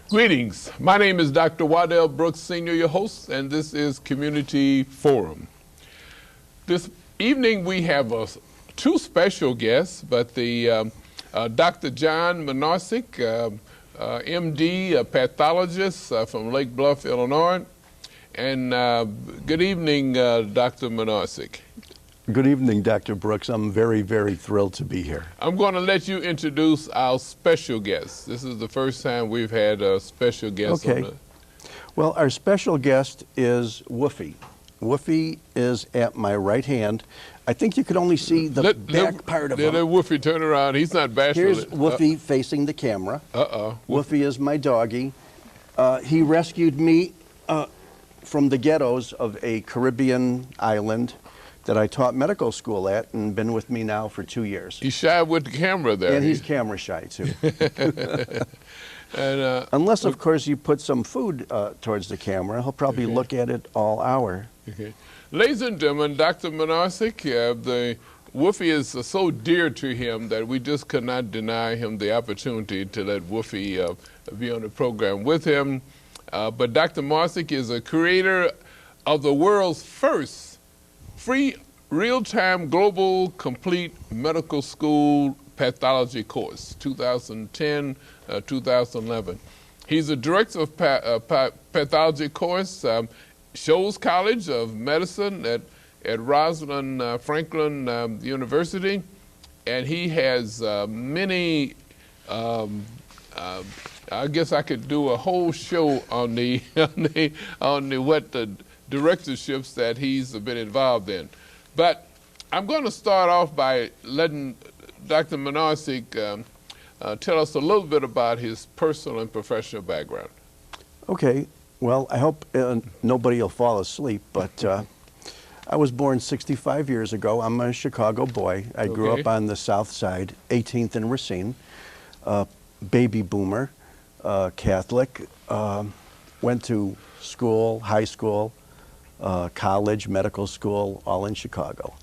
Greetings. My name is Dr. Waddell Brooks, Sr., your host, and this is Community Forum. This evening we have two special guests, but the Dr. John Manarsik, MD, a pathologist from Lake Bluff, Illinois. And good evening, Dr. Manarsik. Good evening, Dr. Brooks. I'm very, very thrilled to be here. I'm going to let you introduce our special guest. This is the first time we've had a special guest. Okay. Well, our special guest is Woofy. Woofy is at my right hand. I think you could only see the back part of him. Let Woofy turn around. He's not bashful. Here's Woofy facing the camera. Woofy is my doggy. He rescued me from the ghettos of a Caribbean island that I taught medical school at and been with me now for 2 years. He's shy with the camera there. And he's camera shy too. And, unless, of course, you put some food towards the camera, he'll probably look at it all hour. Okay. Ladies and gentlemen, Dr. Manarsik, the Woofy is so dear to him that we just could not deny him the opportunity to let Woofy be on the program with him. But Dr. Manarsik is a creator of the world's first free real-time global complete medical school pathology course, 2010-2011. He's the director of pathology course, Sholes College of Medicine at Rosalind Franklin University, and he has many. I guess I could do a whole show on the directorships that he's been involved in. But I'm going to start off by letting Dr. Manarsik tell us a little bit about his personal and professional background. Okay. Well, I hope nobody will fall asleep, but I was born 65 years ago. I'm a Chicago boy. I grew up on the south side, 18th and Racine, baby boomer, Catholic, went to school, high school, college, medical school, all in Chicago.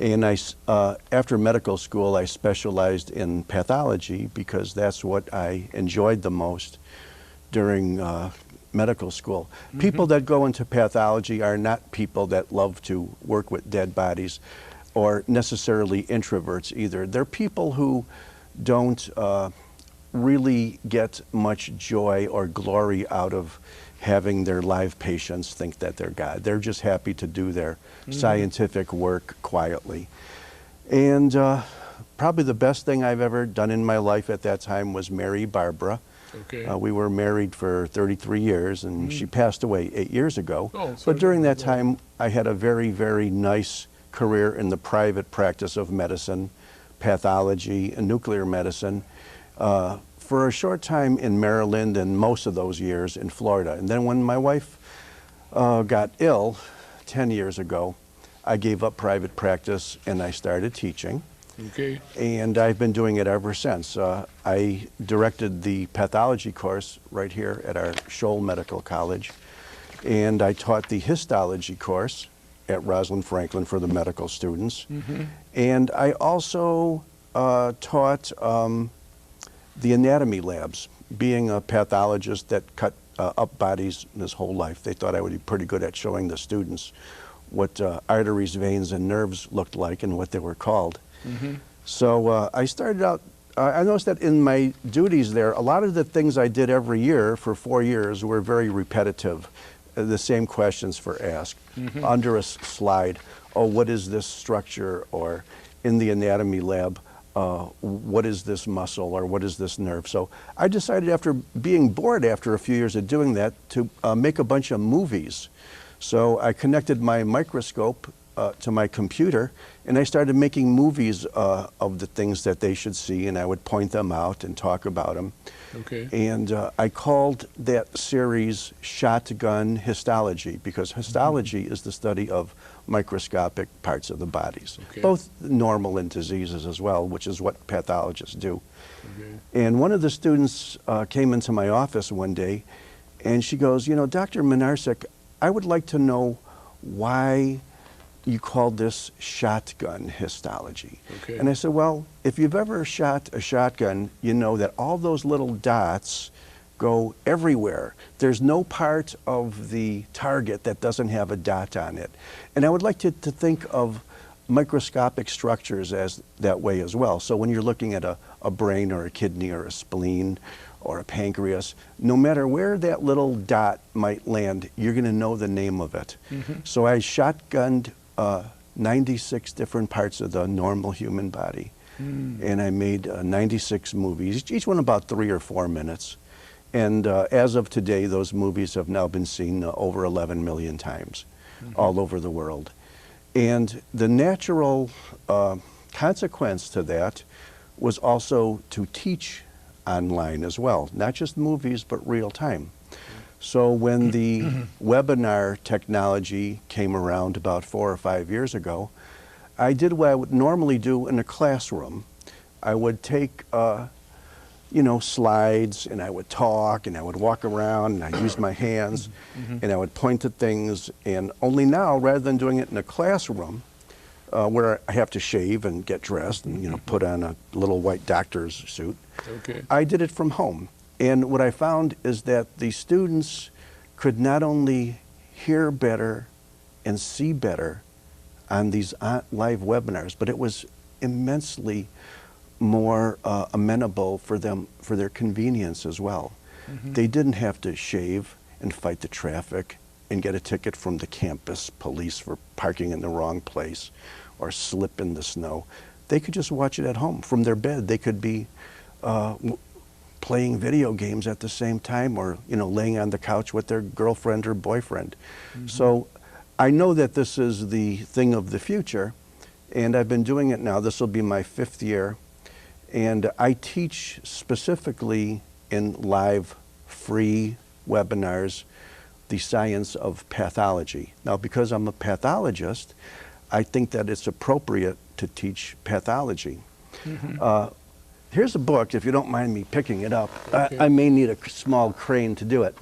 And after medical school, I specialized in pathology because that's what I enjoyed the most during medical school. People that go into pathology are not people that love to work with dead bodies or necessarily introverts either. They're people who don't really get much joy or glory out of having their live patients think that they're God. They're just happy to do their scientific work quietly. And probably the best thing I've ever done in my life at that time was marry Barbara. We were married for 33 years, and she passed away 8 years ago. But during that time, I had a very, very nice career in the private practice of medicine, pathology, and nuclear medicine. For a short time in Maryland and most of those years in Florida. And then when my wife got ill 10 years ago, I gave up private practice and I started teaching. And I've been doing it ever since. I directed the pathology course right here at our Shoal Medical College. And I taught the histology course at Rosalind Franklin for the medical students. And I also taught the anatomy labs. Being a pathologist that cut up bodies his whole life, they thought I would be pretty good at showing the students what arteries, veins, and nerves looked like and what they were called. So I started out, I noticed that in my duties there, a lot of the things I did every year for 4 years were very repetitive. The same questions for ask. Under a slide, oh, what is this structure? Or in the anatomy lab, what is this muscle or what is this nerve? So I decided after being bored after a few years of doing that to make a bunch of movies. So I connected my microscope to my computer and I started making movies of the things that they should see, and I would point them out and talk about them. And I called that series Shotgun Histology because histology is the study of microscopic parts of the bodies, both normal and diseases as well, which is what pathologists do. And one of the students came into my office one day and she goes, you know, Dr. Manarsik, I would like to know why you called this shotgun histology. And I said, well, if you've ever shot a shotgun, you know that all those little dots go everywhere. There's no part of the target that doesn't have a dot on it. And I would like to think of microscopic structures as that way as well. So when you're looking at a brain or a kidney or a spleen or a pancreas, no matter where that little dot might land, you're going to know the name of it. So I shotgunned 96 different parts of the normal human body. And I made 96 movies, each one about 3 or 4 minutes. And as of today, those movies have now been seen over 11 million times all over the world. And the natural consequence to that was also to teach online as well, not just movies, but real time. So when the webinar technology came around about 4 or 5 years ago, I did what I would normally do in a classroom. I would take you know, slides, and I would talk, and I would walk around, and I'd use my hands, and I would point to things. And only now, rather than doing it in a classroom, where I have to shave and get dressed and, you know, put on a little white doctor's suit, I did it from home. And what I found is that the students could not only hear better and see better on these live webinars, but it was immensely more amenable for them, for their convenience as well. They didn't have to shave and fight the traffic and get a ticket from the campus police for parking in the wrong place or slip in the snow. They could just watch it at home from their bed. They could be playing video games at the same time, or, you know, laying on the couch with their girlfriend or boyfriend. So I know that this is the thing of the future, and I've been doing it now. This will be my 5th year. And I teach specifically in live free webinars the science of pathology. Now, because I'm a pathologist, I think that it's appropriate to teach pathology. Here's a book, if you don't mind me picking it up. I may need a small crane to do it.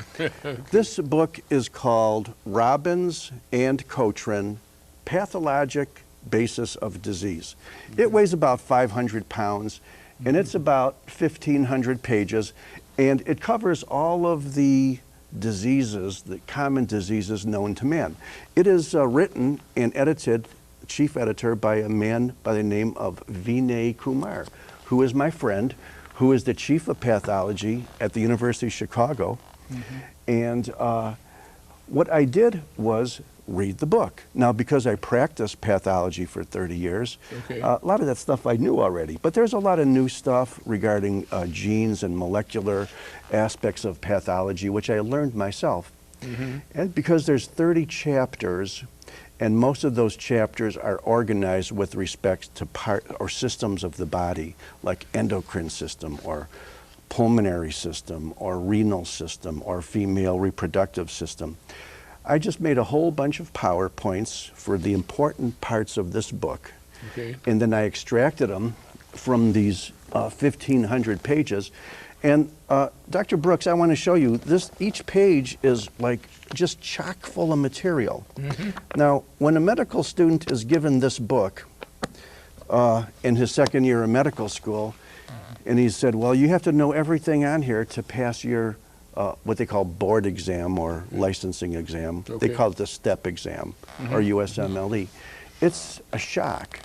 This book is called Robbins and Cochran, Pathologic Basis of Disease. It weighs about 500 pounds, and it's about 1,500 pages, and it covers all of the diseases, the common diseases known to man. It is written and edited, chief editor, by a man by the name of Vinay Kumar, who is my friend, who is the chief of pathology at the University of Chicago. And what I did was read the book. Now, because I practiced pathology for 30 years, a lot of that stuff I knew already, but there's a lot of new stuff regarding genes and molecular aspects of pathology, which I learned myself. And because there's 30 chapters, and most of those chapters are organized with respect to part or systems of the body, like endocrine system or pulmonary system or renal system or female reproductive system. I just made a whole bunch of PowerPoints for the important parts of this book, and then I extracted them from these 1,500 pages. And Dr. Brooks, I want to show you this. Each page is like just chock full of material. Now, when a medical student is given this book in his 2nd year of medical school, and he said, well, you have to know everything on here to pass your what they call board exam or licensing exam. They call it the STEP exam or USMLE. It's a shock.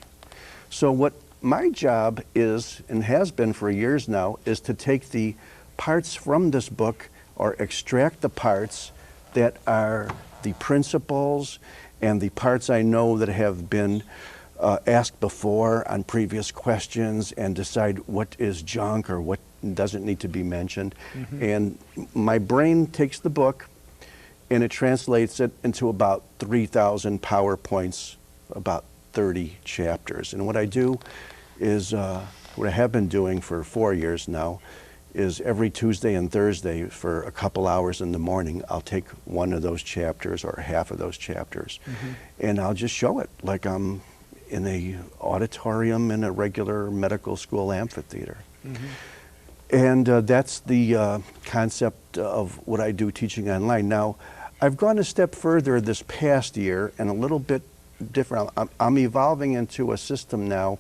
So what my job is, and has been for years now, is to take the parts from this book or extract the parts that are the principles and the parts I know that have been asked before on previous questions, and decide what is junk or what doesn't need to be mentioned. And my brain takes the book and it translates it into about 3,000 PowerPoints, about 30 chapters. And what I do is, what I have been doing for 4 years now, is every Tuesday and Thursday for a couple hours in the morning, I'll take one of those chapters or half of those chapters, and I'll just show it like I'm in a auditorium in a regular medical school amphitheater. And that's the concept of what I do teaching online. Now, I've gone a step further this past year and a little bit different. I'm evolving into a system now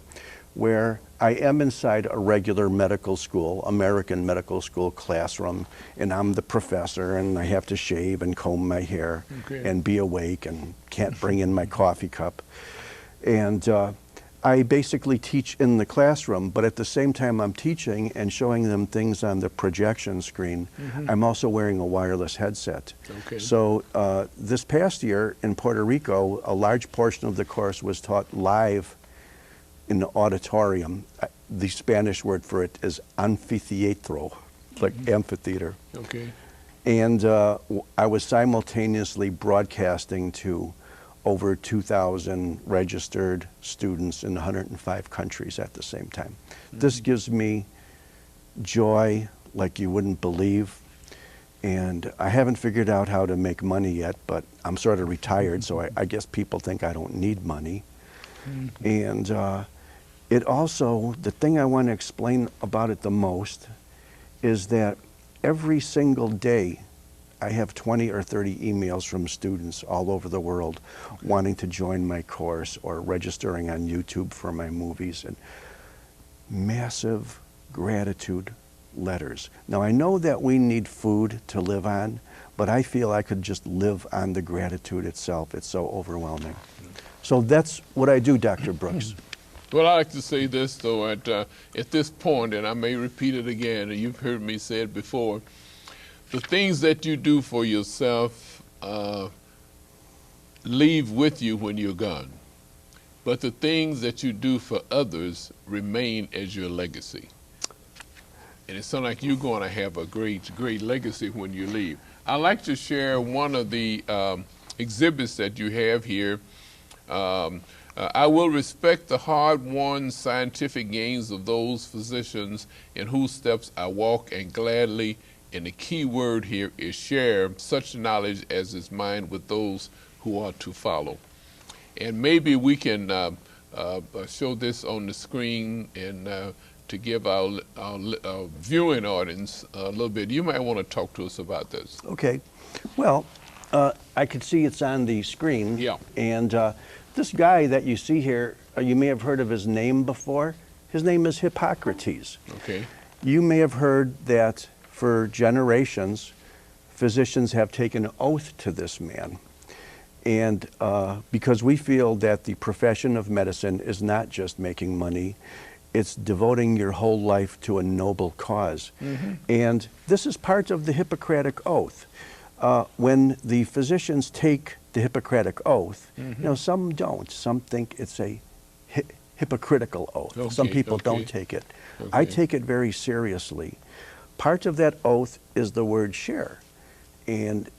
where I am inside a regular medical school, American medical school classroom, and I'm the professor, and I have to shave and comb my hair and be awake and can't bring in my coffee cup. And I basically teach in the classroom, but at the same time I'm teaching and showing them things on the projection screen, I'm also wearing a wireless headset. So this past year in Puerto Rico, a large portion of the course was taught live in the auditorium. The Spanish word for it is anfiteatro, like amphitheater. And I was simultaneously broadcasting to over 2,000 registered students in 105 countries at the same time. This gives me joy like you wouldn't believe. And I haven't figured out how to make money yet, but I'm sort of retired, so I guess people think I don't need money. And it also, the thing I want to explain about it the most is that every single day I have 20 or 30 emails from students all over the world wanting to join my course or registering on YouTube for my movies, and massive gratitude letters. Now I know that we need food to live on, but I feel I could just live on the gratitude itself. It's so overwhelming. So that's what I do, Dr. Brooks. Well, I like to say this, though, at this point, and I may repeat it again, and you've heard me say it before, the things that you do for yourself leave with you when you're gone. But the things that you do for others remain as your legacy. And it sounds like you're going to have a great, great legacy when you leave. I'd like to share one of the exhibits that you have here. I will respect the hard-won scientific gains of those physicians in whose steps I walk, and gladly, and the key word here is share such knowledge as is mine with those who are to follow. And maybe we can show this on the screen and to give our viewing audience a little bit. You might want to talk to us about this. Okay. Well, I could see it's on the screen. Yeah. And this guy that you see here, you may have heard of his name before. His name is Hippocrates. Okay. You may have heard that for generations, physicians have taken an oath to this man. And because we feel that the profession of medicine is not just making money, it's devoting your whole life to a noble cause. And this is part of the Hippocratic Oath. When the physicians take the Hippocratic Oath, you know, some don't. Some think it's a hypocritical oath. Some people don't take it. I take it very seriously. Part of that oath is the word share. And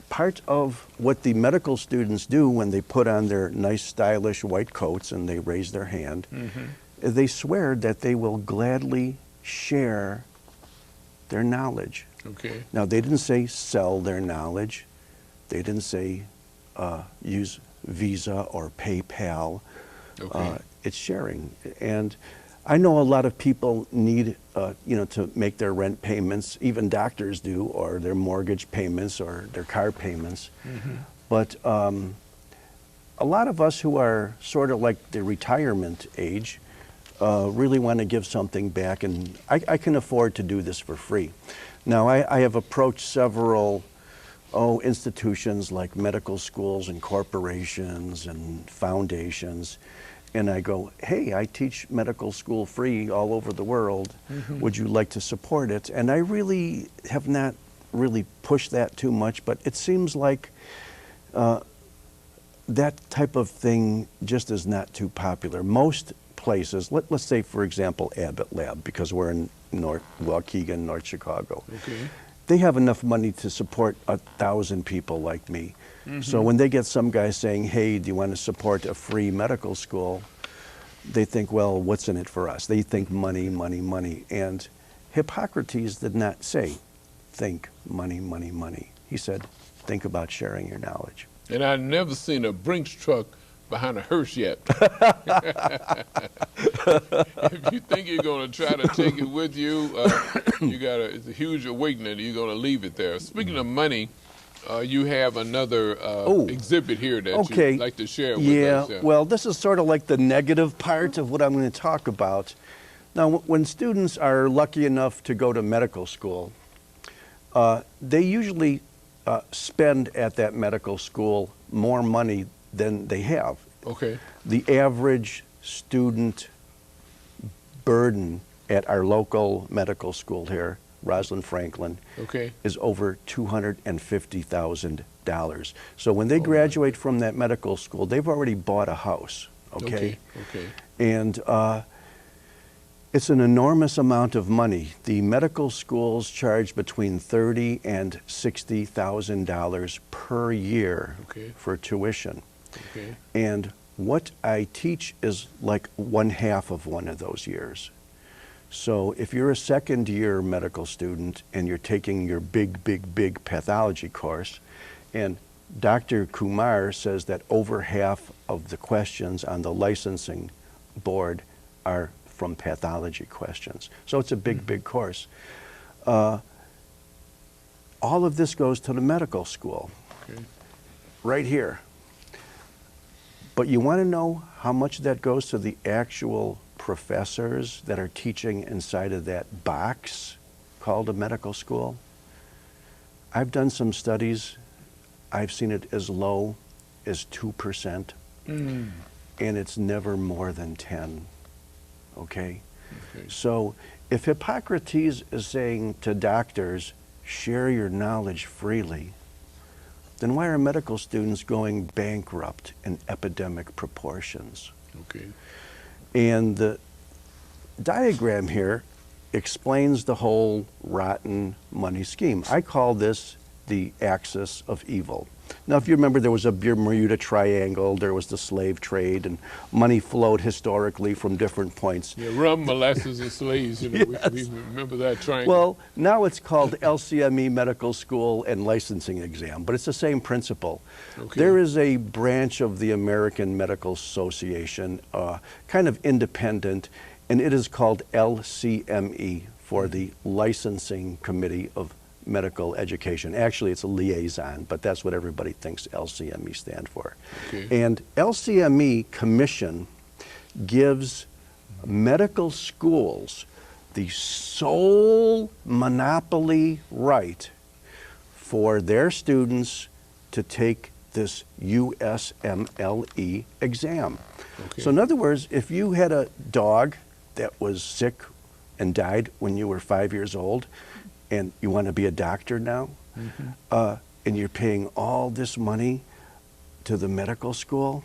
part of what the medical students do when they put on their nice, stylish white coats and they raise their hand, they swear that they will gladly share their knowledge. Now, they didn't say sell their knowledge. They didn't say use Visa or PayPal. It's sharing. And I know a lot of people need, you know, to make their rent payments, even doctors do, or their mortgage payments or their car payments. But a lot of us who are sort of like the retirement age really want to give something back, and I can afford to do this for free. Now, I have approached several institutions like medical schools and corporations and foundations, and I go, hey, I teach medical school free all over the world. Would you like to support it? And I really have not really pushed that too much, but it seems like that type of thing just is not too popular. Most places, let's say, for example, Abbott Lab, because we're in Waukegan, North Chicago. They have enough money to support 1,000 people like me. So when they get some guy saying, hey, do you want to support a free medical school? They think, well, what's in it for us? They think money, money, money. And Hippocrates did not say, think money, money, money. He said, think about sharing your knowledge. And I've never seen a Brinks truck behind a hearse yet. If you think you're going to try to take it with you, it's a huge awakening. You're going to leave it there. Speaking of money, you have another exhibit here that okay. you'd like to share with us. Yeah, well, this is sort of like the negative part of what I'm going to talk about. Now, when students are lucky enough to go to medical school, they usually spend at that medical school more money than they have. Okay. The average student burden at our local medical school here, Rosalind Franklin, okay, is over $250,000. So when they graduate from that medical school, they've already bought a house. Okay. Okay. And it's an enormous amount of money. The medical schools charge between $30,000 and $60,000 per year for tuition. Okay. And what I teach is like 1/2 of one of those years. So if you're a second-year medical student and you're taking your big pathology course, and Dr. Kumar says that over half of the questions on the licensing board are from pathology questions. So it's a big course. All of this goes to the medical school, right here. But you want to know how much that goes to the actual professors that are teaching inside of that box called a medical school? I've done some studies. I've seen it as low as 2%, and it's never more than 10. Okay? So if Hippocrates is saying to doctors, share your knowledge freely, then why are medical students going bankrupt in epidemic proportions? Okay. And the diagram here explains the whole rotten money scheme. I call this the axis of evil. Now, if you remember, there was a Bermuda Triangle, there was the slave trade, and money flowed historically from different points. Yeah, rum, molasses, and slaves. You know, Yes. we remember that triangle. Well, now it's called LCME Medical School and Licensing Exam, but it's the same principle. Okay. There is a branch of the American Medical Association, kind of independent, and it is called LCME, for the Licensing Committee of Medical Education. Actually, it's a liaison, but that's what everybody thinks LCME stand for. Okay. And LCME Commission gives medical schools the sole monopoly right for their students to take this USMLE exam. Okay. So in other words, if you had a dog that was sick and died when you were 5 years old, and you want to be a doctor now, and you're paying all this money to the medical school,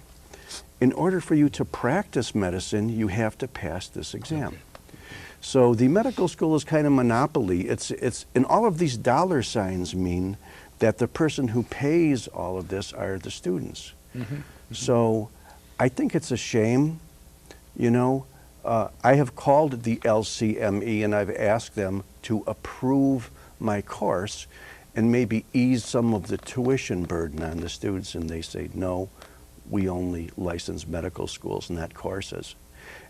in order for you to practice medicine, you have to pass this exam. Okay. So the medical school is kind of monopoly. And all of these dollar signs mean that the person who pays all of this are the students. So I think it's a shame, you know. I have called the LCME and I've asked them to approve my course and maybe ease some of the tuition burden on the students, and they say, no, we only license medical schools, not courses.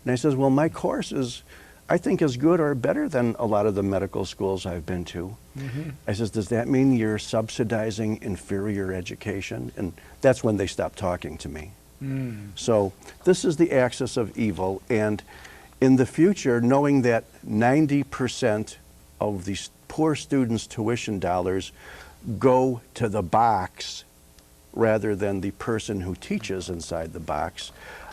And I says, well, my course is, I think, as good or better than a lot of the medical schools I've been to. I says, does that mean you're subsidizing inferior education? And that's when they stopped talking to me. So this is the axis of evil, and in the future, knowing that 90% of the poor students' tuition dollars go to the box rather than the person who teaches inside the box,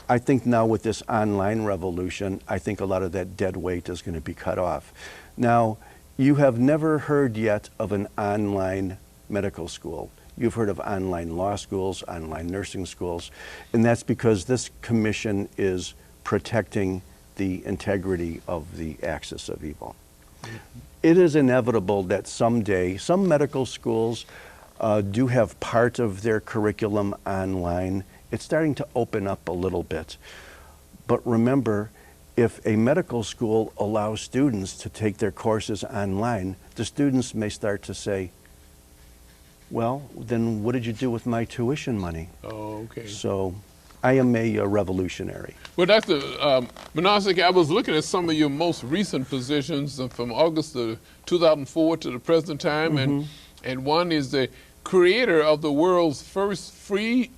I think now with this online revolution, I think a lot of that dead weight is going to be cut off. Now, you have never heard yet of an online medical school. You've heard of online law schools, online nursing schools, and that's because this commission is protecting the integrity of the axis of evil. It is inevitable that someday some medical schools do have part of their curriculum online. It's starting to open up a little bit. But remember, if a medical school allows students to take their courses online, the students may start to say, well, then what did you do with my tuition money? Oh, okay. So I am a revolutionary. Well, Dr. Manasseh, I was looking at some of your most recent positions from August of 2004 to the present time, and one is the creator of the world's first free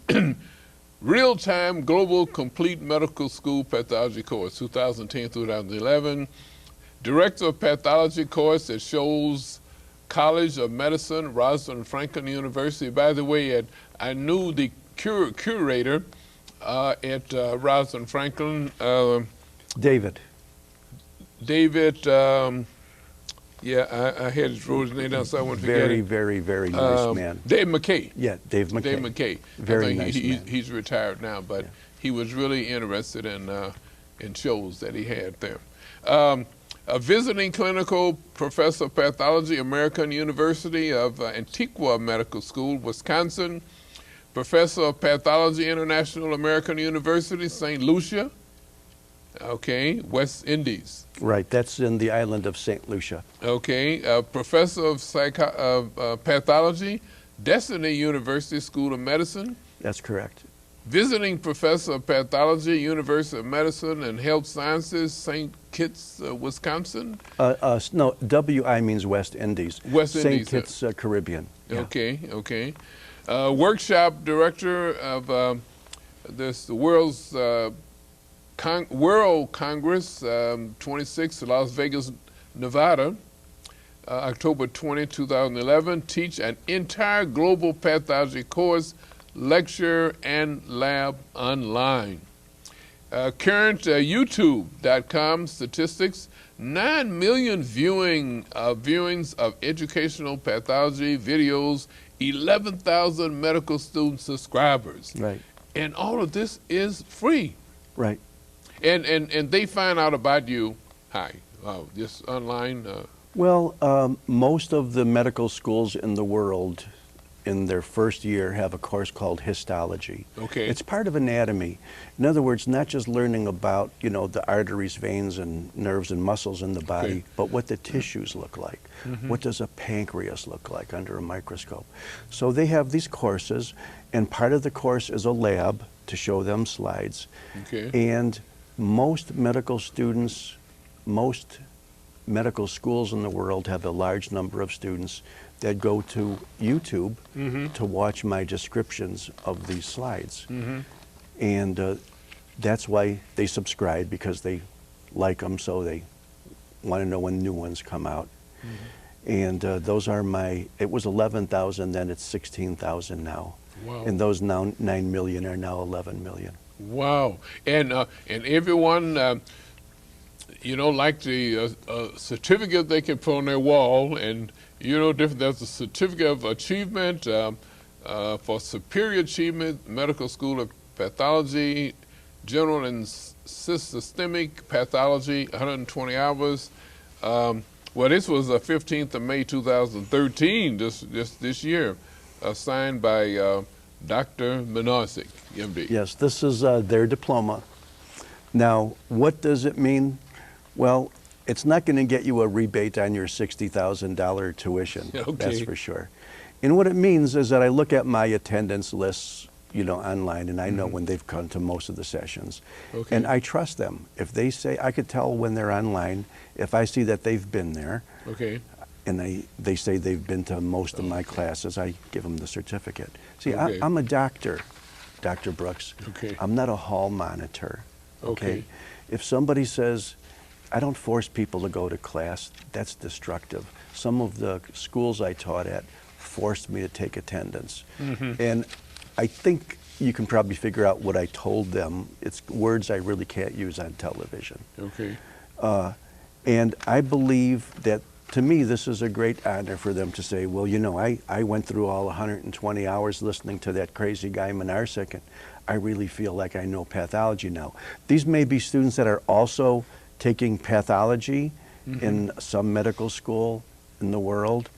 real-time global complete medical school pathology course, 2010-2011. Director of pathology course at Shoals College of Medicine, Rosalind Franklin University. By the way, I knew the curator at Rosalind Franklin. David. Yeah, I had his name down, so I won't forget it. Very nice man. Dave McKay. Yeah, Dave McKay. Dave McKay. Very nice man. He's retired now, but yeah, he was really interested in shows that he had there. A visiting clinical professor of pathology, American University of Antigua Medical School, Wisconsin. Professor of pathology, International American University, St. Lucia. Okay, West Indies. Right, that's in the island of St. Lucia. Okay, professor of pathology, Destiny University School of Medicine. That's correct. Visiting professor of pathology, University of Medicine and Health Sciences, St. Kitts, Wisconsin. No, WI means West Indies. West Indies. St. Kitts, Caribbean. Yeah. Okay. Workshop director of the World's World Congress, 26, Las Vegas, Nevada, October 20, 2011. Teach an entire global pathology course, lecture, and lab online. Current YouTube.com statistics, 9 million viewings of educational pathology videos, 11,000 medical student subscribers. Right. And all of this is free. Right. And they find out about you, just online? Well, most of the medical schools in the world in their first year have a course called histology. Okay. It's part of anatomy. In other words, not just learning about, the arteries, veins, and nerves and muscles in the body, okay, but what the tissues look like. Mm-hmm. What does a pancreas look like under a microscope? So they have these courses, and part of the course is a lab to show them slides. Okay. And most medical students, most medical schools in the world have a large number of students that go to YouTube mm-hmm. to watch my descriptions of these slides. Mm-hmm. And that's why they subscribe, because they like them, so they want to know when new ones come out. Mm-hmm. And those are it was 11,000, then it's 16,000 now. Wow. And those now 9 million are now 11 million. Wow. And everyone, like the certificate they can put on their wall, and there's a certificate of achievement for superior achievement, medical school of pathology, general and systemic pathology, 120 hours. Well, this was the 15th of May, 2013, this year, signed by Dr. Menarsic, MD. Yes, this is their diploma. Now, what does it mean? Well, it's not going to get you a rebate on your $60,000 tuition, okay, that's for sure. And what it means is that I look at my attendance lists, online, and I know mm-hmm. when they've come to most of the sessions. Okay. And I trust them. If they say, I could tell when they're online, if I see that they've been there, okay, and they say they've been to most of my classes, I give them the certificate. See, okay, I'm a doctor, Dr. Brooks. Okay. I'm not a hall monitor. Okay. If somebody says, I don't force people to go to class, that's destructive. Some of the schools I taught at forced me to take attendance. Mm-hmm. And I think you can probably figure out what I told them. It's words I really can't use on television. Okay. And I believe that, to me, this is a great honor for them to say, well, I went through all 120 hours listening to that crazy guy Menarsic, and I really feel like I know pathology now. These may be students that are also taking pathology mm-hmm. in some medical school in the world.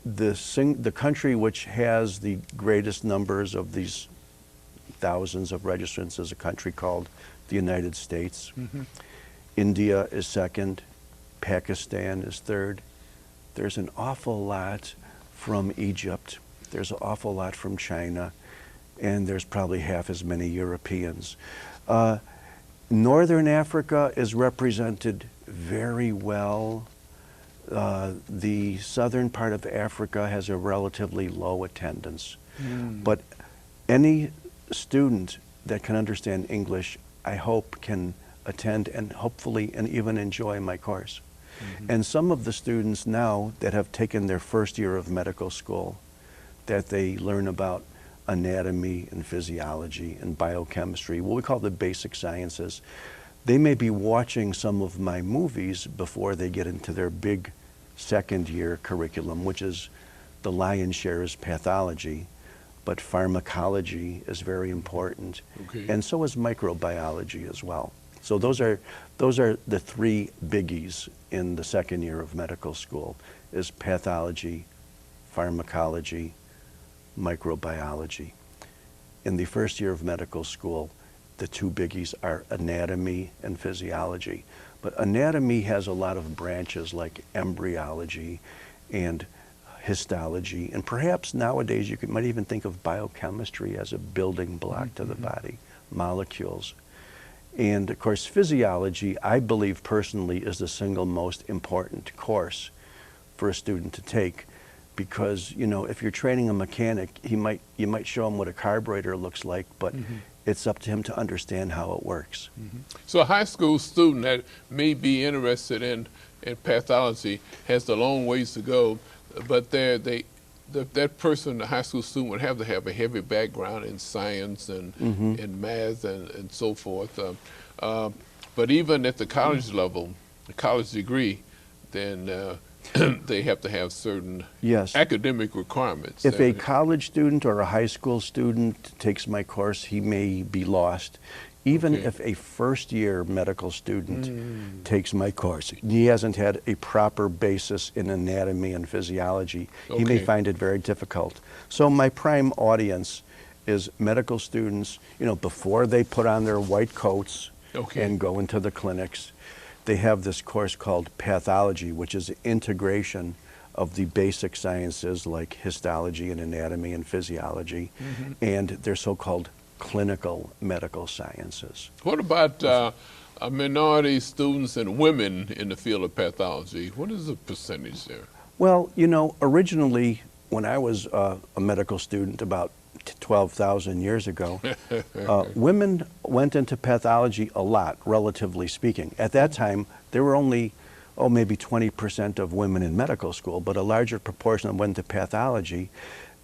The country which has the greatest numbers of these thousands of registrants is a country called the United States. Mm-hmm. India is second. Pakistan is third. There's an awful lot from Egypt. There's an awful lot from China. And there's probably half as many Europeans. Northern Africa is represented very well. the southern part of Africa has a relatively low attendance. But any student that can understand English, I hope, can attend and hopefully and even enjoy my course. And some of the students now that have taken their first year of medical school, that they learn about anatomy and physiology and biochemistry, what we call the basic sciences, they may be watching some of my movies before they get into their big second year curriculum, which is the lion's share is pathology, but pharmacology is very important, and so is microbiology as well. So those are the three biggies in the second year of medical school, is pathology, pharmacology, microbiology. In the first year of medical school, the two biggies are anatomy and physiology. But anatomy has a lot of branches like embryology and histology, and perhaps nowadays you might even think of biochemistry as a building block to the body, molecules. And of course, physiology, I believe personally, is the single most important course for a student to take, because, you know, if you're training a mechanic, you might show him what a carburetor looks like, but it's up to him to understand how it works. So a high school student that may be interested in pathology has a long ways to go, but that person, the high school student, would have to have a heavy background in science and in math and so forth. But even at the college level, the college degree, then they have to have certain academic requirements. If a college student or a high school student takes my course, he may be lost. Even if a first-year medical student takes my course, he hasn't had a proper basis in anatomy and physiology, he may find it very difficult. So my prime audience is medical students, you know, before they put on their white coats and go into the clinics. They have this course called pathology, which is integration of the basic sciences like histology and anatomy and physiology, and their so-called clinical medical sciences. What about minority students and women in the field of pathology? What is the percentage there? Well, you know, originally when I was a medical student about 12,000 years ago, women went into pathology a lot, relatively speaking. At that time, there were only, maybe 20% of women in medical school, but a larger proportion went to pathology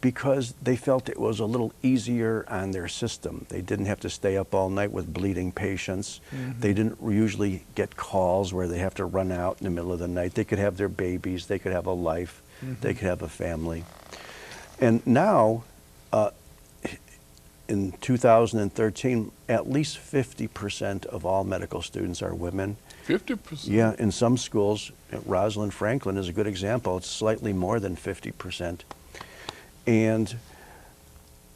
because they felt it was a little easier on their system. They didn't have to stay up all night with bleeding patients. They didn't usually get calls where they have to run out in the middle of the night. They could have their babies, they could have a life, they could have a family. And now, in 2013, at least 50% of all medical students are women. 50%? Yeah, in some schools, Rosalind Franklin is a good example. It's slightly more than 50%. And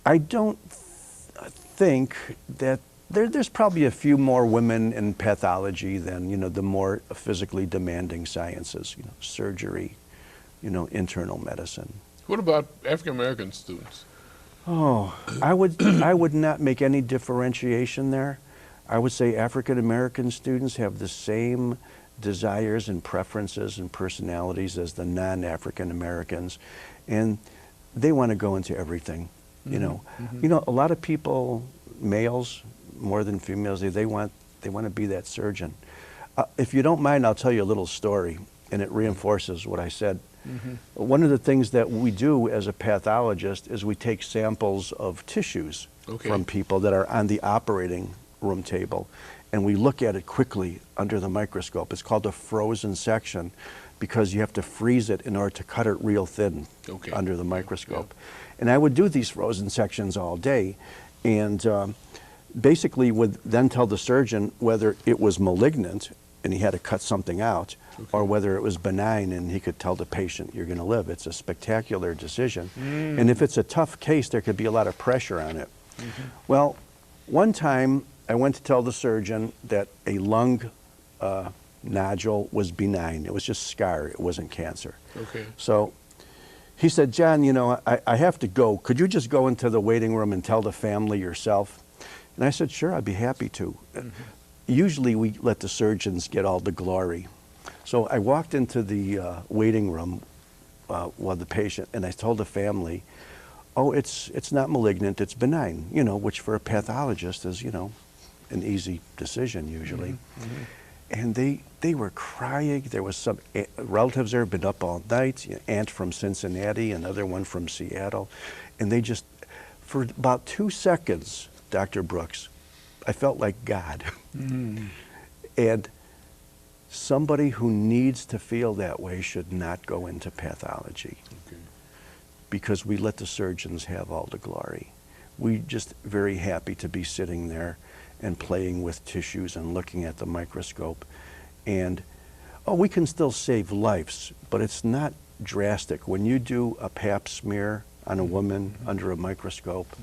I don't think that there's probably a few more women in pathology than, you know, the more physically demanding sciences, you know, surgery, you know, internal medicine. What about African American students? Oh, I would not make any differentiation there. I would say African American students have the same desires and preferences and personalities as the non-African Americans, and they want to go into everything. You know, a lot of people, males more than females, they want to be that surgeon. If you don't mind, I'll tell you a little story, and it reinforces what I said. One of the things that we do as a pathologist is we take samples of tissues from people that are on the operating room table, and we look at it quickly under the microscope. It's called a frozen section because you have to freeze it in order to cut it real thin under the microscope. And I would do these frozen sections all day, and basically would then tell the surgeon whether it was malignant and he had to cut something out, or whether it was benign and he could tell the patient, you're going to live. It's a spectacular decision. And if it's a tough case, there could be a lot of pressure on it. Well, one time I went to tell the surgeon that a lung nodule was benign. It was just scar. It wasn't cancer. So he said, John, you know, I have to go. Could you just go into the waiting room and tell the family yourself? And I said, sure, I'd be happy to. Usually we let the surgeons get all the glory. So I walked into the waiting room while the patient, and I told the family, oh, it's not malignant, it's benign, you know, which for a pathologist is, you know, an easy decision usually. And they were crying. There was some relatives there, been up all night, aunt from Cincinnati, another one from Seattle. And they just, for about 2 seconds, Dr. Brooks, I felt like God. And somebody who needs to feel that way should not go into pathology. Because we let the surgeons have all the glory. We just very happy to be sitting there and playing with tissues and looking at the microscope. And, oh, we can still save lives, but it's not drastic. When you do a pap smear on a woman under a microscope,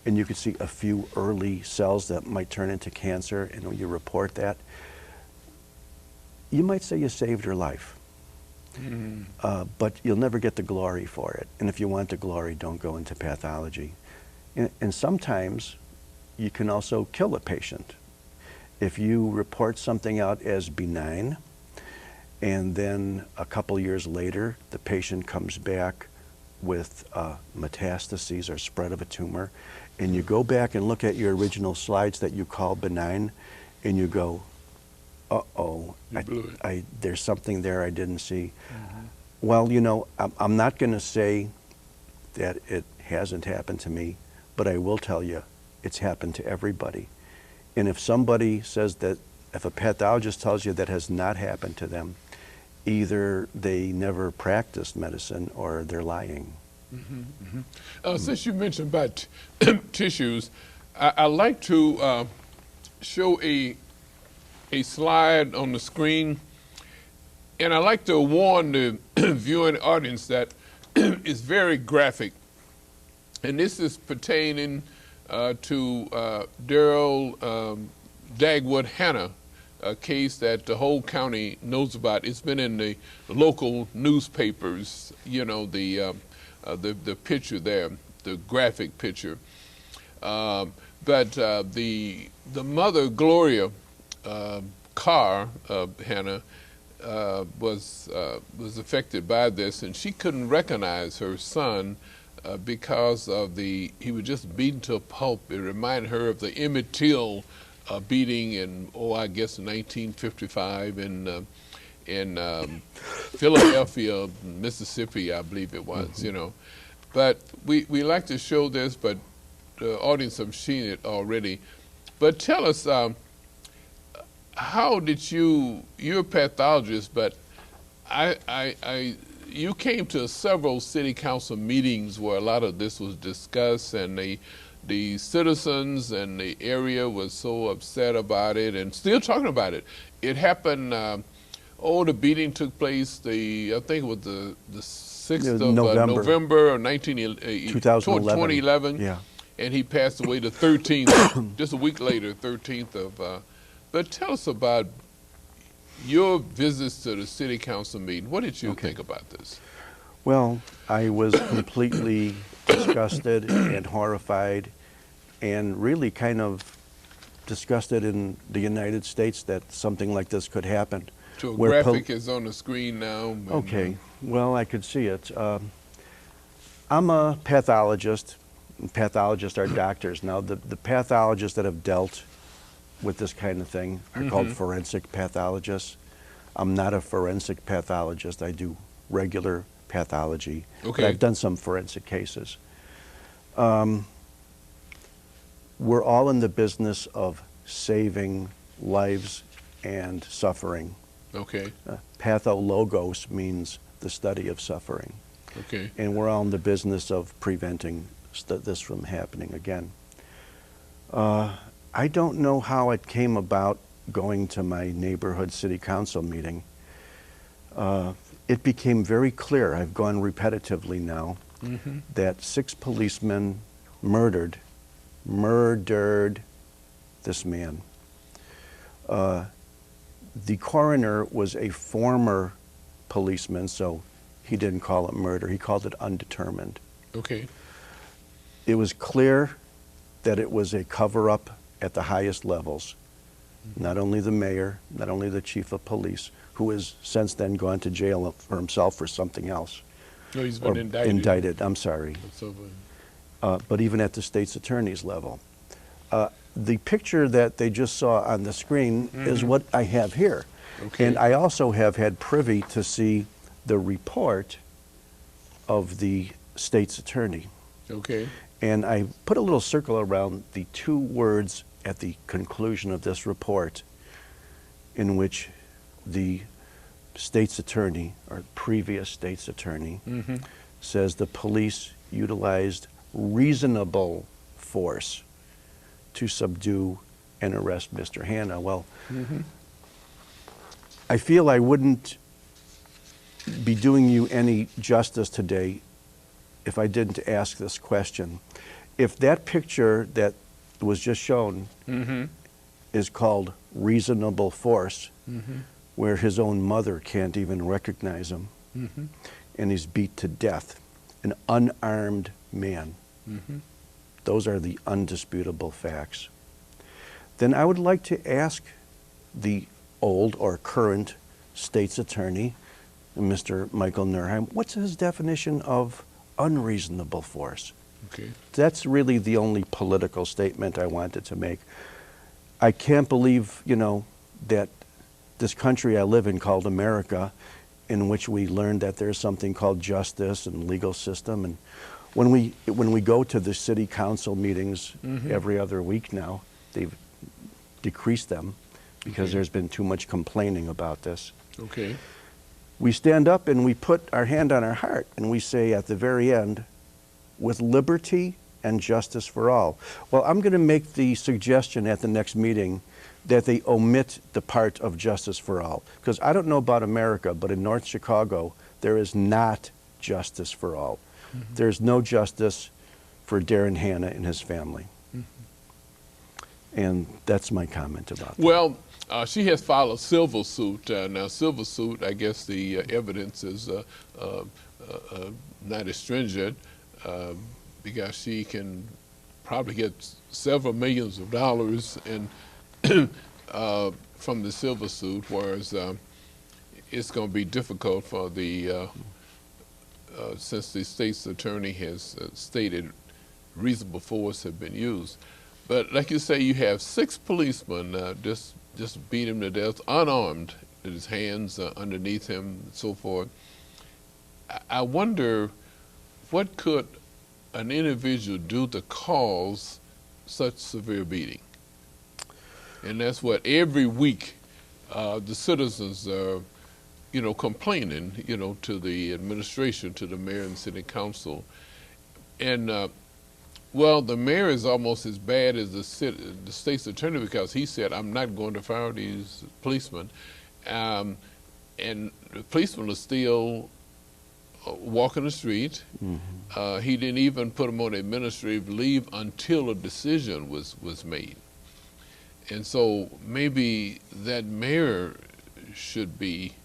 and you can see a few early cells that might turn into cancer, and when you report that, you might say you saved her life. But you'll never get the glory for it. And if you want the glory, don't go into pathology. And sometimes you can also kill a patient. If you report something out as benign, and then a couple years later, the patient comes back with metastases or spread of a tumor, and you go back and look at your original slides that you call benign, and you go, uh-oh, there's something there I didn't see. Well, you know, I'm not going to say that it hasn't happened to me, but I will tell you it's happened to everybody. And if somebody says that, if a pathologist tells you that has not happened to them, either they never practiced medicine or they're lying. Since you mentioned about tissues, I like to show a slide on the screen, and I like to warn the viewing audience that it's very graphic, and this is pertaining to Daryl Dagwood Hannah, a case that the whole county knows about. It's been in the local newspapers, you know, the picture there, the graphic picture. But the mother, Gloria Carr Hannah, was affected by this, and she couldn't recognize her son because of he was just beaten to a pulp. It reminded her of the Emmett Till beating in, I guess 1955 in Philadelphia, Mississippi, I believe it was, you know. But we like to show this, but the audience have seen it already. But tell us, how did you're a pathologist, but you came to several city council meetings where a lot of this was discussed, and the citizens and the area was so upset about it and still talking about it. It happened, the beating took place, I think it was the 6th of November of 2011. Yeah. And he passed away the 13th, just a week later, 13th of, but tell us about your visits to the city council meeting. What did you think about this? Well, I was completely disgusted and horrified, and really kind of disgusted in the United States that something like this could happen. So a graphic is on the screen now. Okay, well, I could see it. I'm a pathologist. Pathologists are doctors. Now, the pathologists that have dealt with this kind of thing are called forensic pathologists. I'm not a forensic pathologist. I do regular pathology. Okay. But I've done some forensic cases. We're all in the business of saving lives and suffering. Okay. Pathologos means the study of suffering. Okay. And we're all in the business of preventing this from happening again. I don't know how it came about going to my neighborhood city council meeting. It became very clear, I've gone repetitively now, that 6 policemen murdered this man. The coroner was a former policeman, so he didn't call it murder, he called it undetermined. Okay. It was clear that it was a cover-up at the highest levels. Not only the mayor, not only the chief of police, who has since then gone to jail for himself for something else. No, he's been indicted. Indicted, I'm sorry. So, But even at the state's attorney's level. The picture that they just saw on the screen is what I have here. okay. And I also have had privy to see the report of the state's attorney. Okay. And I put a little circle around the two words at the conclusion of this report in which the state's attorney, or previous state's attorney, says the police utilized reasonable force to subdue and arrest Mr. Hanna. Well, I feel I wouldn't be doing you any justice today if I didn't ask this question. If that picture that was just shown is called reasonable force, where his own mother can't even recognize him, and he's beat to death, an unarmed man. Those are the undisputable facts. Then I would like to ask the old or current state's attorney, Mr. Michael Nurheim, what's his definition of unreasonable force? Okay. That's really the only political statement I wanted to make. I can't believe, you know, that this country I live in called America, in which we learned that there's something called justice and legal system. And when we go to the city council meetings every other week now, they've decreased them because there's been too much complaining about this. Okay. We stand up and we put our hand on our heart and we say at the very end, with liberty and justice for all. Well, I'm going to make the suggestion at the next meeting that they omit the part of justice for all. Because I don't know about America, but in North Chicago, there is not justice for all. There's no justice for Darren Hanna and his family. And that's my comment about that. Well, she has filed a civil suit. Now, civil suit, I guess the evidence is not as stringent because she can probably get several millions of dollars from the civil suit, whereas it's going to be difficult for the, since the state's attorney has stated reasonable force have been used. But like you say, you have 6 policemen just beat him to death, unarmed, with his hands underneath him and so forth. I wonder what could an individual do to cause such severe beating? And that's what every week the citizens are, you know, complaining, you know, to the administration, to the mayor and city council. And well, the mayor is almost as bad as the state's attorney because he said, I'm not going to fire these policemen. And the policemen are still walking the street. He didn't even put them on administrative leave until a decision was made. And so maybe that mayor should be,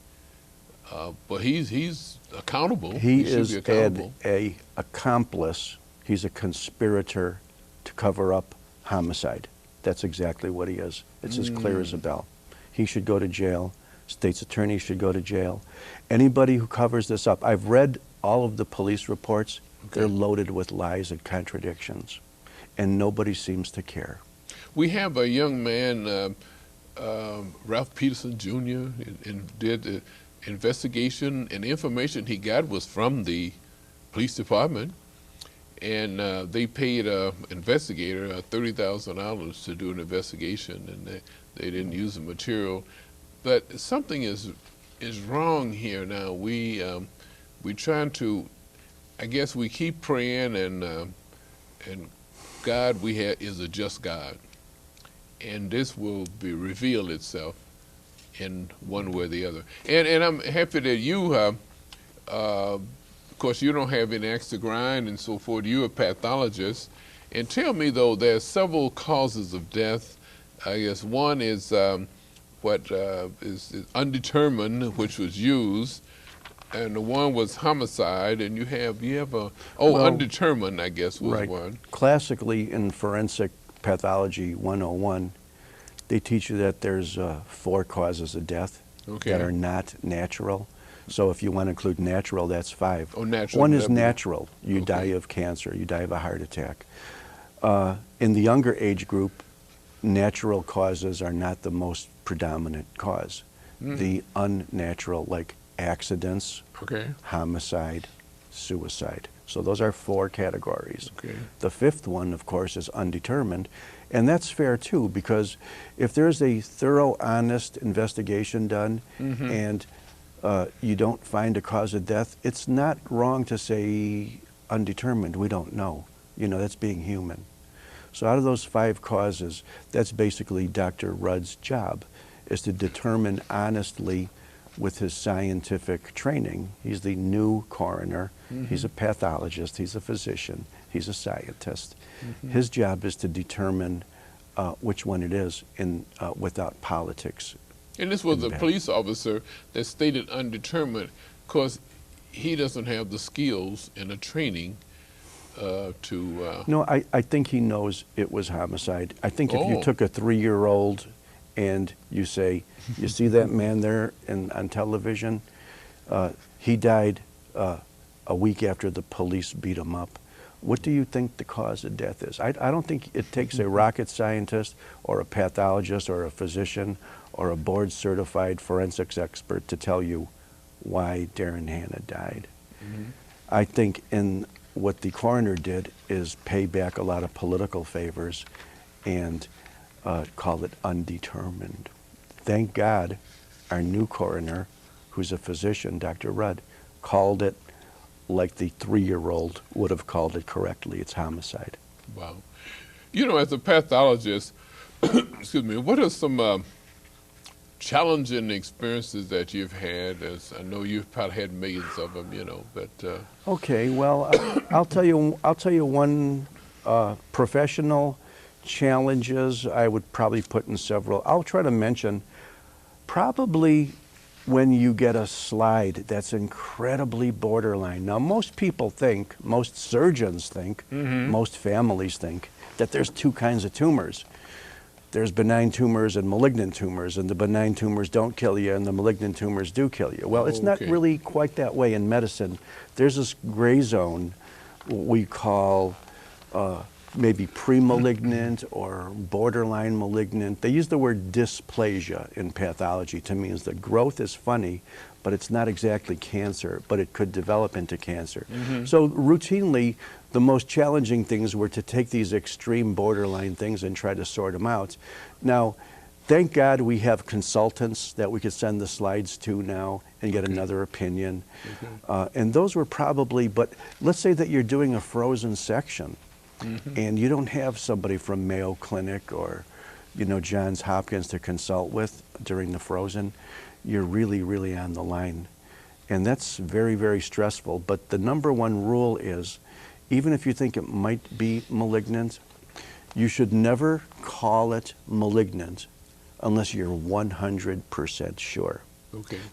but he's accountable. He should is be accountable. an accomplice. He's a conspirator to cover up homicide. That's exactly what he is. It's as clear as a bell. He should go to jail. State's attorney should go to jail. Anybody who covers this up, I've read all of the police reports. They're loaded with lies and contradictions, and nobody seems to care. We have a young man, Ralph Peterson Jr., and did the investigation, and the information he got was from the police department. And they paid an investigator $30,000 to do an investigation, and they didn't use the material. But something is wrong here now. We trying to, I guess we keep praying, and God is a just God, and this will reveal itself in one way or the other. And I'm happy that you. Of course, you don't have any axe to grind and so forth. You're a pathologist. And tell me, though, there's several causes of death. I guess one is what is undetermined, which was used, and the one was homicide. And you have undetermined, I guess, was one. Classically, in forensic pathology 101, they teach you that there's 4 causes of death. that are not natural. So if you want to include natural, that's 5. Oh, natural. One is natural. You die of cancer. You die of a heart attack. In the younger age group, natural causes are not the most predominant cause. The unnatural, like accidents, homicide, suicide. So those are 4 categories. The 5th one, of course, is undetermined. And that's fair, too, because if there's a thorough, honest investigation done and you don't find a cause of death, it's not wrong to say undetermined. We don't know. You know, that's being human. So out of those 5 causes, that's basically Dr. Rudd's job, is to determine honestly with his scientific training. He's the new coroner. He's a pathologist. He's a physician. He's a scientist. His job is to determine which one it is without politics. And this was a police officer that stated undetermined because he doesn't have the skills and the training to... No, I think he knows it was homicide. I think if you took a 3-year-old and you say, you see that man there on television? He died a week after the police beat him up. What do you think the cause of death is? I don't think it takes a rocket scientist or a pathologist or a physician or a board-certified forensics expert to tell you why Darren Hanna died. I think what the coroner did is pay back a lot of political favors and call it undetermined. Thank God our new coroner, who's a physician, Dr. Rudd, called it like the 3-year-old would have called it correctly. It's homicide. Wow. You know, as a pathologist, excuse me, what are some challenging experiences that you've had? As I know you've probably had millions of them, you know, but... Okay, well, I'll tell you one professional challenges I would probably put in several. I'll try to mention probably when you get a slide that's incredibly borderline. Now, most people think, most surgeons think, most families think that there's 2 kinds of tumors. There's benign tumors and malignant tumors, and the benign tumors don't kill you and the malignant tumors do kill you. Well, it's not really quite that way in medicine. There's this gray zone we call maybe pre-malignant or borderline malignant. They use the word dysplasia in pathology to mean the growth is funny, but it's not exactly cancer, but it could develop into cancer. So routinely, the most challenging things were to take these extreme borderline things and try to sort them out. Now, thank God we have consultants that we could send the slides to now and get another opinion. And those were probably, but let's say that you're doing a frozen section and you don't have somebody from Mayo Clinic or, you know, Johns Hopkins to consult with during the frozen. You're really, really on the line. And that's very, very stressful. But the #1 rule is, even if you think it might be malignant, you should never call it malignant unless you're 100% sure.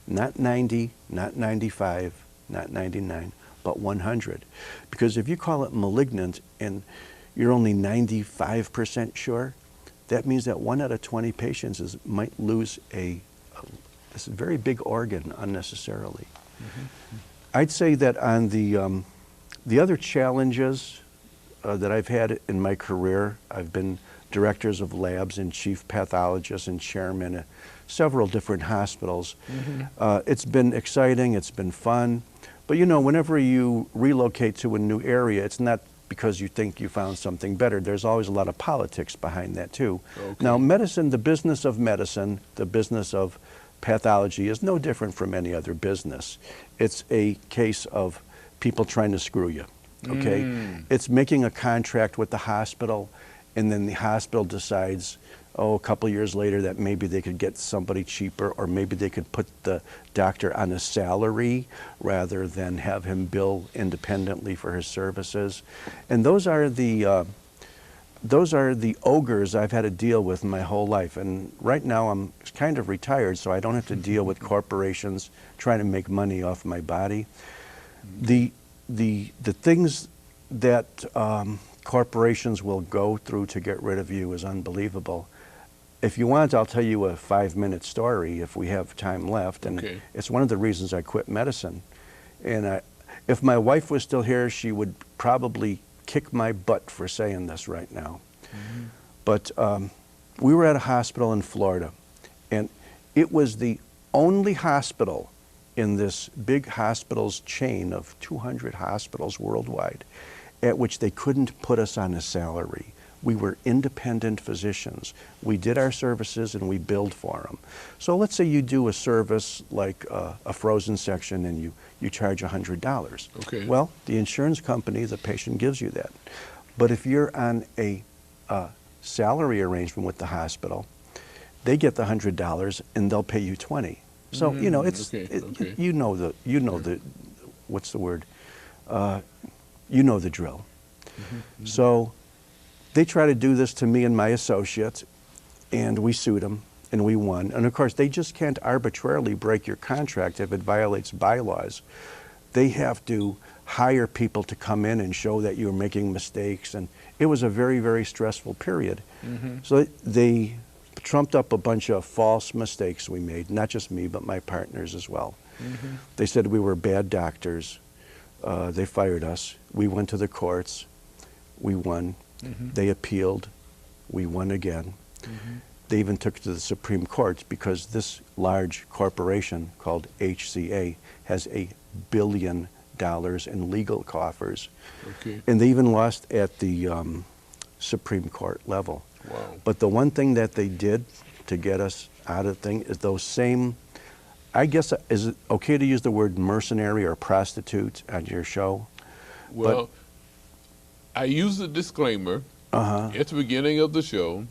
Not 90, not 95, not 99, but 100. Because if you call it malignant and you're only 95% sure, that means that 1 out of 20 patients might lose this very big organ unnecessarily. I'd say that on the other challenges that I've had in my career, I've been directors of labs and chief pathologists and chairman of several different hospitals. It's been exciting, it's been fun, but you know, whenever you relocate to a new area, it's not because you think you found something better. There's always a lot of politics behind that too. Now, medicine, the business of medicine, the business of pathology is no different from any other business. It's a case of people trying to screw you, okay? It's making a contract with the hospital, and then the hospital decides, a couple years later that maybe they could get somebody cheaper, or maybe they could put the doctor on a salary rather than have him bill independently for his services. And those are the ogres I've had to deal with my whole life. And right now I'm kind of retired, so I don't have to deal with corporations trying to make money off my body. The things that corporations will go through to get rid of you is unbelievable. if you want, I'll tell you a 5-minute story if we have time left. And Okay. it's one of the reasons I quit medicine. And if my wife was still here, she would probably kick my butt for saying this right now. Mm-hmm. But we were at a hospital in Florida, and it was the only hospital in this big hospitals chain of 200 hospitals worldwide at which they couldn't put us on a salary. We were independent physicians. We did our services and we billed for them. So let's say you do a service like a frozen section and you charge $100. Okay. Well, the insurance company, the patient gives you that. But if you're on a salary arrangement with the hospital, they get the $100 and they'll pay you $20. So you know it's okay. you know the what's the word? You know the drill. Mm-hmm. So they try to do this to me and my associate, and we sued them, and we won. And of course, they just can't arbitrarily break your contract if it violates bylaws. They have to hire people to come in and show that you're making mistakes, and it was a very, very stressful period. Mm-hmm. So they trumped up a bunch of false mistakes we made, not just me, but my partners as well. Mm-hmm. They said we were bad doctors. They fired us. We went to the courts. We won. Mm-hmm. They appealed. We won again. Mm-hmm. They even took it to the Supreme Court because this large corporation called HCA has $1 billion in legal coffers. Okay. And they even lost at the Supreme Court level. Wow. But the one thing that they did to get us out of the thing is those same, I guess, is it okay to use the word mercenary or prostitute on your show? Well, I use a disclaimer at the beginning of the show.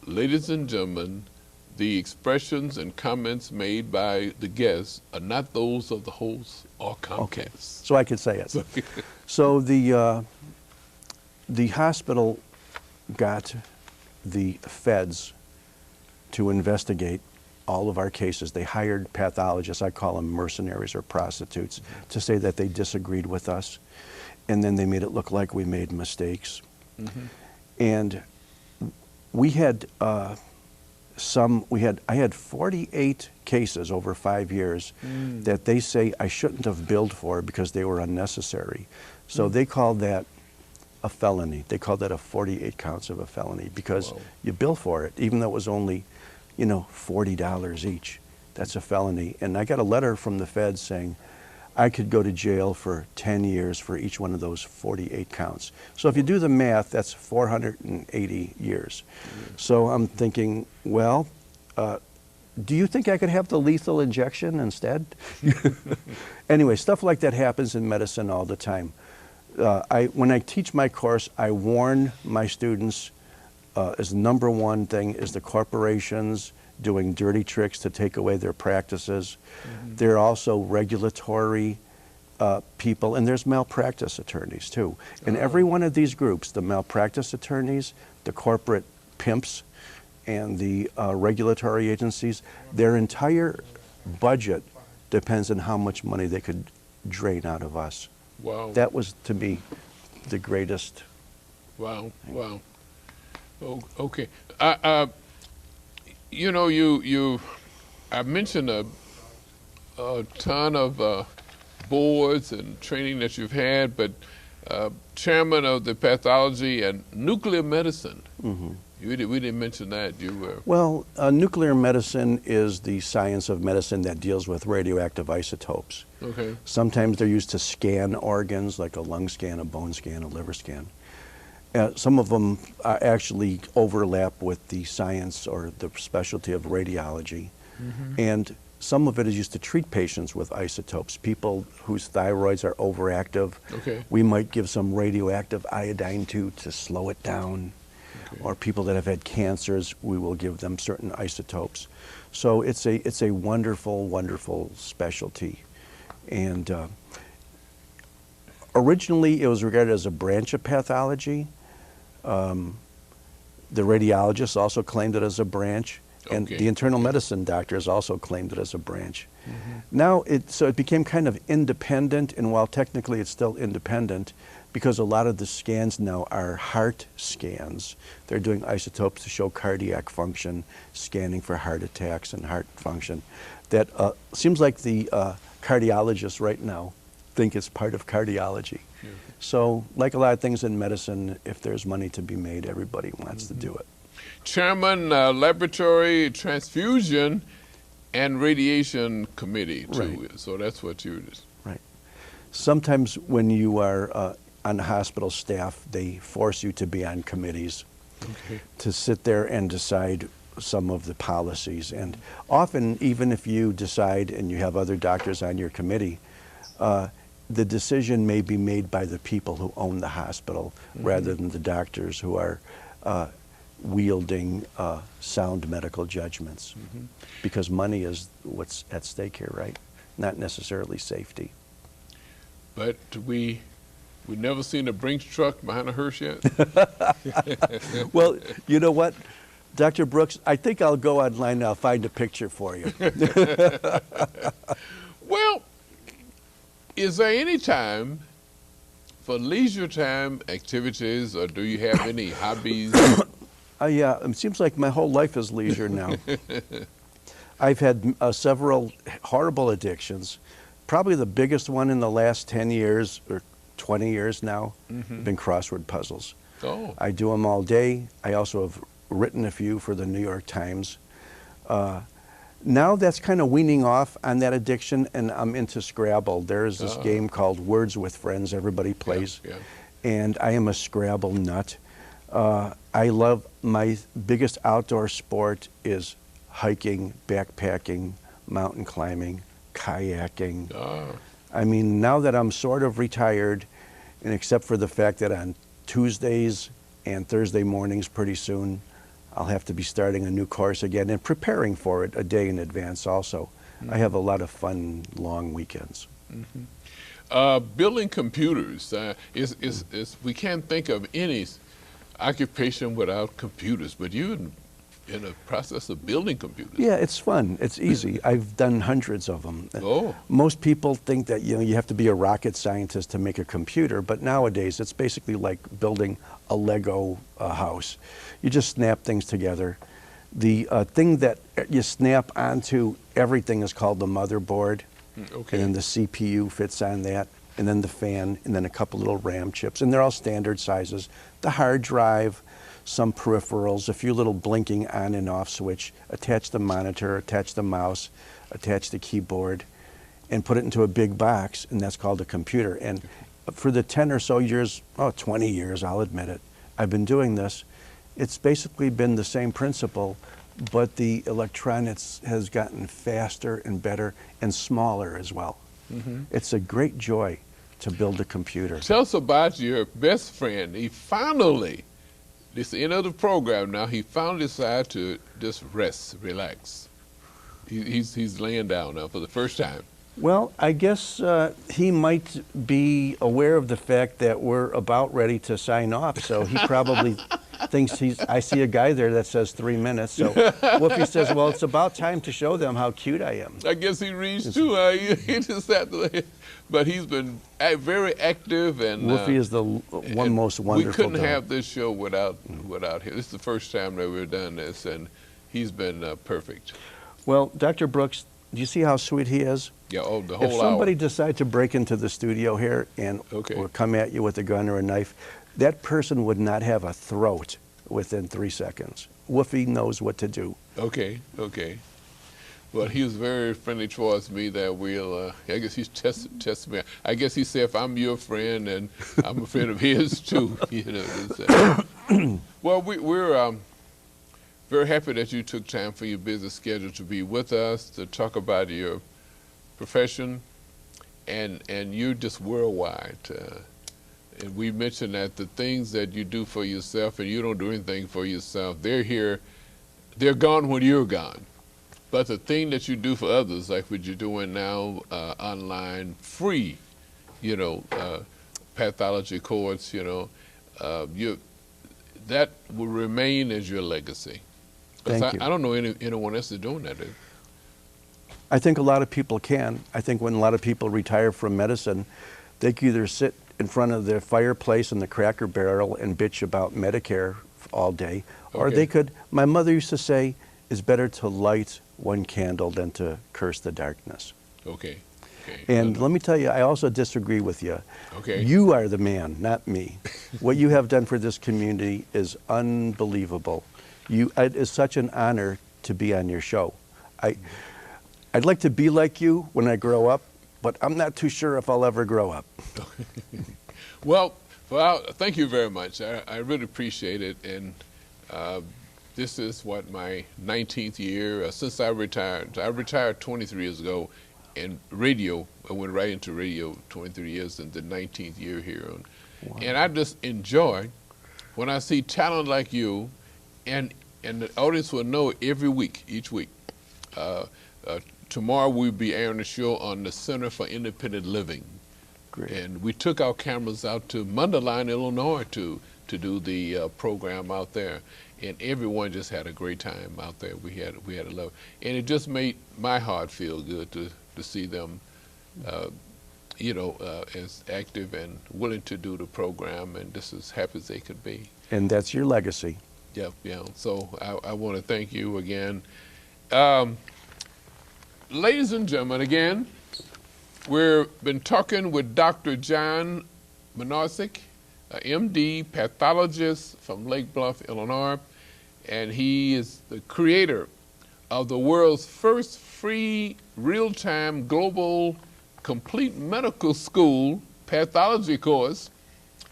Ladies and gentlemen, the expressions and comments made by the guests are not those of the host or Comcast. Okay, so I could say it. So the hospital got the feds to investigate all of our cases. They hired pathologists, I call them mercenaries or prostitutes, to say that they disagreed with us. And then they made it look like we made mistakes. Mm-hmm. And we had I had 48 cases over 5 years that they say I shouldn't have billed for because they were unnecessary. So they called that a felony. They called that a 48 counts of a felony because you bill for it, even though it was only, $40 each. That's a felony. And I got a letter from the feds saying I could go to jail for 10 years for each one of those 48 counts. So if you do the math, that's 480 years. So I'm thinking, well, do you think I could have the lethal injection instead? Anyway, stuff like that happens in medicine all the time. When I teach my course, I warn my students as the number one thing is the corporations doing dirty tricks to take away their practices. Mm-hmm. There are also regulatory people, and there's malpractice attorneys too. In every one of these groups, the malpractice attorneys, the corporate pimps, and the regulatory agencies, their entire budget depends on how much money they could drain out of us. Wow. That was, to me, the greatest. Wow, wow. Oh, okay. I mentioned a ton of boards and training that you've had, but chairman of the pathology and nuclear medicine. Mm-hmm. We didn't mention that. You were. Well, nuclear medicine is the science of medicine that deals with radioactive isotopes. Okay. Sometimes they're used to scan organs, like a lung scan, a bone scan, a liver scan. Some of them actually overlap with the science or the specialty of radiology. Mm-hmm. And some of it is used to treat patients with isotopes. People whose thyroids are overactive, we might give some radioactive iodine to slow it down. Okay. Or people that have had cancers, we will give them certain isotopes. So it's a wonderful, wonderful specialty. And originally, it was regarded as a branch of pathology. The radiologists also claimed it as a branch. And Okay. the internal medicine doctors also claimed it as a branch. Now, so it became kind of independent, and while technically it's still independent, because a lot of the scans now are heart scans. They're doing isotopes to show cardiac function, scanning for heart attacks and heart function. That seems like the cardiologists right now think it's part of cardiology. Yeah. So, like a lot of things in medicine, if there's money to be made, everybody wants to do it. Chairman, Laboratory Transfusion and Radiation Committee, too. Right. So that's what you... Right. Sometimes when you are on the hospital staff, they force you to be on committees to sit there and decide some of the policies. And often, even if you decide and you have other doctors on your committee, the decision may be made by the people who own the hospital rather than the doctors who are wielding sound medical judgments. Because money is what's at stake here, right? Not necessarily safety. But we've never seen a Brinks truck behind a hearse yet. Well, you know what, Dr. Brooks, I think I'll go online and I'll find a picture for you. Well, is there any time for leisure time activities, or do you have any hobbies? Yeah, it seems like my whole life is leisure now. I've had several horrible addictions. Probably the biggest one in the last 10 years or 20 years now have been crossword puzzles. Oh. I do them all day. I also have written a few for the New York Times. Now that's kind of weaning off on that addiction, and I'm into Scrabble. There's this game called Words with Friends everybody plays, and I am a Scrabble nut. I love, my biggest outdoor sport is hiking, backpacking, mountain climbing, kayaking. I mean, now that I'm sort of retired, and except for the fact that on Tuesdays and Thursday mornings pretty soon, I'll have to be starting a new course again and preparing for it a day in advance also. I have a lot of fun, long weekends. Building computers, we can't think of any occupation without computers, but you're in the process of building computers. Yeah, it's fun. It's easy. I've done hundreds of them. Oh. Most people think that you have to be a rocket scientist to make a computer, but nowadays it's basically like building a Lego house. You just snap things together. The thing that you snap onto everything is called the motherboard. Okay. And then the CPU fits on that, and then the fan, and then a couple little RAM chips, and they're all standard sizes. The hard drive, some peripherals, a few little blinking on and off switch, attach the monitor, attach the mouse, attach the keyboard, and put it into a big box, and that's called a computer. And for the 10 or so years, 20 years, I'll admit it, I've been doing this. It's basically been the same principle, but the electronics has gotten faster and better and smaller as well. It's a great joy to build a computer. Tell us about your best friend. He finally, this is the end of the program now, he finally decided to just rest, relax. He's laying down now for the first time. Well, I guess he might be aware of the fact that we're about ready to sign off, so he probably thinks I see a guy there that says 3 minutes, so Woofy says, well, it's about time to show them how cute I am. I guess he reads too. He just had to, but he's been very active, and Woofy is the one most wonderful We couldn't dog. have this show without him. This is the first time that we've done this, and he's been perfect. Well, Dr. Brooks, do you see how sweet he is? Yeah, the whole If somebody hour. decided to break into the studio here and or come at you with a gun or a knife, that person would not have a throat within 3 seconds. Woofy knows what to do. Okay. Well, he was very friendly towards me that I guess he's tested me. I guess he said if I'm your friend and I'm a friend of his too. Well, we're very happy that you took time for your busy schedule to be with us, to talk about your profession, and you're just worldwide. And we mentioned that the things that you do for yourself, and you don't do anything for yourself, they're here, they're gone when you're gone. But the thing that you do for others, like what you're doing now, online, free, pathology courts, that will remain as your legacy. Because Thank you. I don't know anyone else is doing that. I think a lot of people can. I think when a lot of people retire from medicine, they can either sit in front of the fireplace in the Cracker Barrel and bitch about Medicare all day, or they could, my mother used to say, it's better to light one candle than to curse the darkness. Okay. And let me tell you, I also disagree with you. Okay. You are the man, not me. What you have done for this community is unbelievable. It is such an honor to be on your show. I'd like to be like you when I grow up, but I'm not too sure if I'll ever grow up. Well, thank you very much. I really appreciate it. And this is what, my 19th year since I retired. I retired 23 years ago in radio. I went right into radio 23 years in the 19th year here. Wow. And I just enjoy when I see talent like you, and the audience will know every week, each week. Tomorrow we'll be airing a show on the Center for Independent Living. Great. And we took our cameras out to Mundelein, Illinois to do the program out there. And everyone just had a great time out there. We had a love. And it just made my heart feel good to see them, as active and willing to do the program, and just as happy as they could be. And that's your legacy. Yeah. So I want to thank you again. Ladies and gentlemen, again, we've been talking with Dr. John Manarsik, MD, pathologist from Lake Bluff, Illinois, and he is the creator of the world's first free real-time global complete medical school pathology course,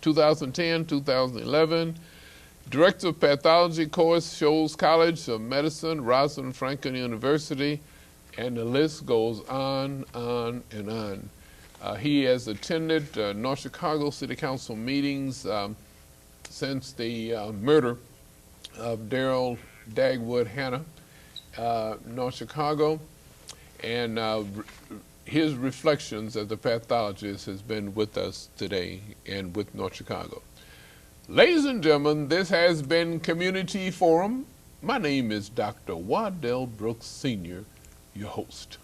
2010-2011. Director of Pathology course, Shoals College of Medicine, Rosalind Franklin University, and the list goes on and on. He has attended North Chicago City Council meetings since the murder of Daryl Dagwood Hannah, North Chicago, and his reflections as a pathologist has been with us today and with North Chicago. Ladies and gentlemen, this has been Community Forum. My name is Dr. Waddell Brooks Sr., your host.